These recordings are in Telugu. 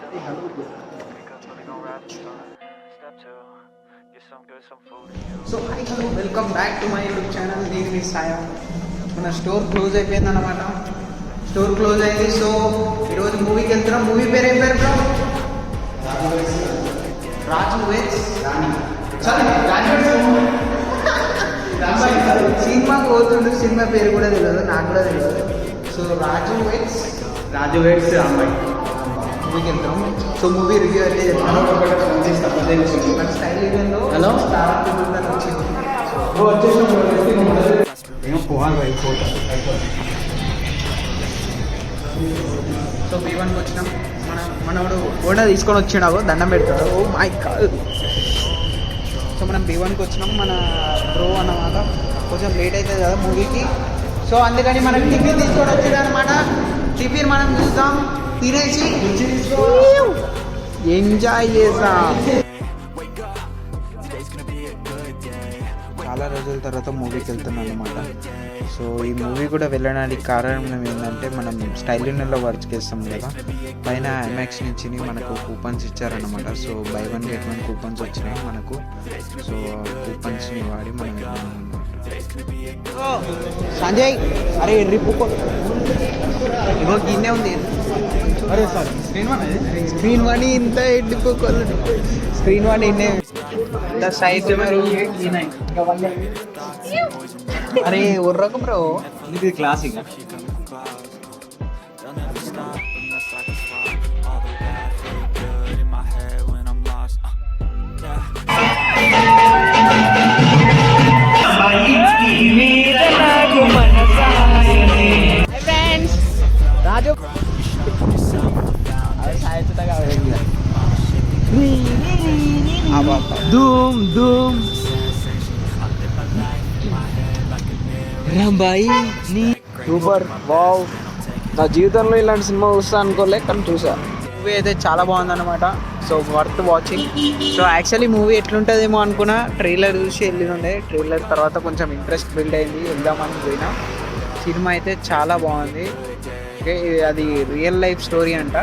So hi hello welcome back to my YouTube channel. నేను మీ సాయం. మన స్టోర్ క్లోజ్ అయిపోయింది అనమాట. స్టోర్ క్లోజ్ అయింది. సో ఈరోజు మూవీకి వెళ్తున్నాం. మూవీ పేరు ఏం పేరు బ్రో? రాజు వెడ్స్ సినిమాకి పోతుండు. సినిమా పేరు కూడా తెలియదు, నాకు కూడా తెలియదు. సో రాజు వెడ్స్ రాంబాయి మూవీకి వెళ్తాం. సో మూవీ రివ్యూ అయితే చెప్తాను. స్టైల్ ఈవెంట్లో హలో స్టార్ వచ్చింది. సో B1కి వచ్చినాం. మనవాడు కూడా తీసుకొని వచ్చినావు, దండం పెడతాడు. Oh my God. సో మనం B1కి వచ్చినాం. మన బ్రో అన్నమాట కొంచెం లేట్ అవుతుంది కదా మూవీకి. సో అందుకని మనం టిఫిన్ తీసుకొని వచ్చాడు అనమాట. టిఫిన్ మనం చూద్దాం, తినేసి ఎంజాయ్ చేద్దాం. చాలా రోజుల తర్వాత మూవీకి వెళ్తున్నాను అనమాట. సో ఈ మూవీ కూడా వెళ్ళడానికి కారణం ఏంటంటే, మనం స్టైల్ యూనియన్లో వర్క్ చేస్తాం కదా, పైన ఐమాక్స్ నుంచి మనకు కూపన్స్ ఇచ్చారనమాట. సో బై 1 get 1 కూపన్స్ వచ్చినాయి మనకు. సో కూపన్స్ని వాడి మనం వెళ్ళాము అనమాట. సంజయ్ అరే రిప్పు ఇగో గిన్నె ఉంది. అరే సార్ స్క్రీన్ వన్ ఇంత ఎడ్డిపోకోవాలి. స్క్రీన్ వన్ ఇన్నే సైజ్ అరే ఉర్రకు బ్రో, ఇది క్లాసిక్. రాజు ధూమ్ ధూమ్ రాంబాయి సూపర్. వావ్, నా జీవితంలో ఇలాంటి సినిమా చూస్తా అనుకోలే, కానీ చూసా. మూవీ అయితే చాలా బాగుందన్నమాట. So worth watching. So actually movie ఎట్లుంటుందేమో అనుకున్నా, ట్రైలర్ చూసి వెళ్ళినుండే. ట్రైలర్ తర్వాత కొంచెం ఇంట్రెస్ట్ బిల్డ్ అయింది, వెళ్దామని పోయినా. సినిమా అయితే చాలా బాగుంది. ఓకే, అది రియల్ లైఫ్ స్టోరీ అంట.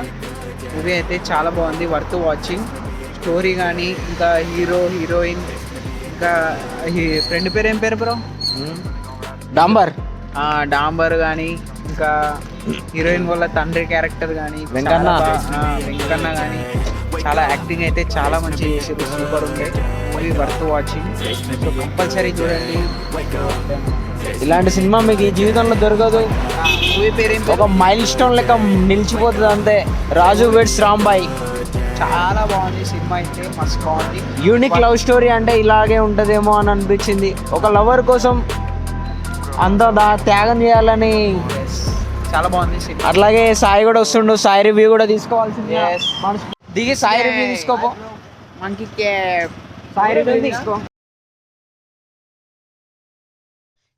మూవీ అయితే చాలా బాగుంది, వర్త్ వాచింగ్. స్టోరీ కానీ, ఇంకా హీరో హీరోయిన్, ఇంకా ఫ్రెండ్ పేరు ఏం పేరు బ్రో? డాంబర్ కానీ, ఇంకా హీరోయిన్ వాళ్ళ తండ్రి క్యారెక్టర్ కానీ, వెంకన్న కానీ, చాలా యాక్టింగ్ అయితే చాలా మంచిగా చేసారు. సూపర్ ఉంది movie, worth watching. So compulsory చూడండి. ఇలాంటి సినిమా మీకు ఈ జీవితంలో దొరకదు. మూవీ పేరు ఒక మైల్ స్టోన్ లెక్క నిలిచిపోతుంది అంతే. రాజు వెడ్స్ రాంబాయి చాలా బాగుంది సినిమా అయితే, మస్తు బాగుంది. యూనిక్ లవ్ స్టోరీ అంటే ఇలాగే ఉంటుందేమో అని అనిపించింది. ఒక లవర్ కోసం అంత త్యాగం చేయాలని చాలా బాగుంది సినిమా. అట్లాగే సాయి కూడా వస్తుండు, సాయి రివ్యూ కూడా తీసుకోవాల్సింది. దిగి సాయి రివ్యూ తీసుకోపో, మనకి సాయి రివ్యూ తీసుకో.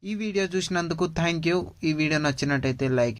ఈ వీడియో చూసినందుకు థ్యాంక్ యూ. ఈ వీడియో నచ్చినట్టయితే లైక్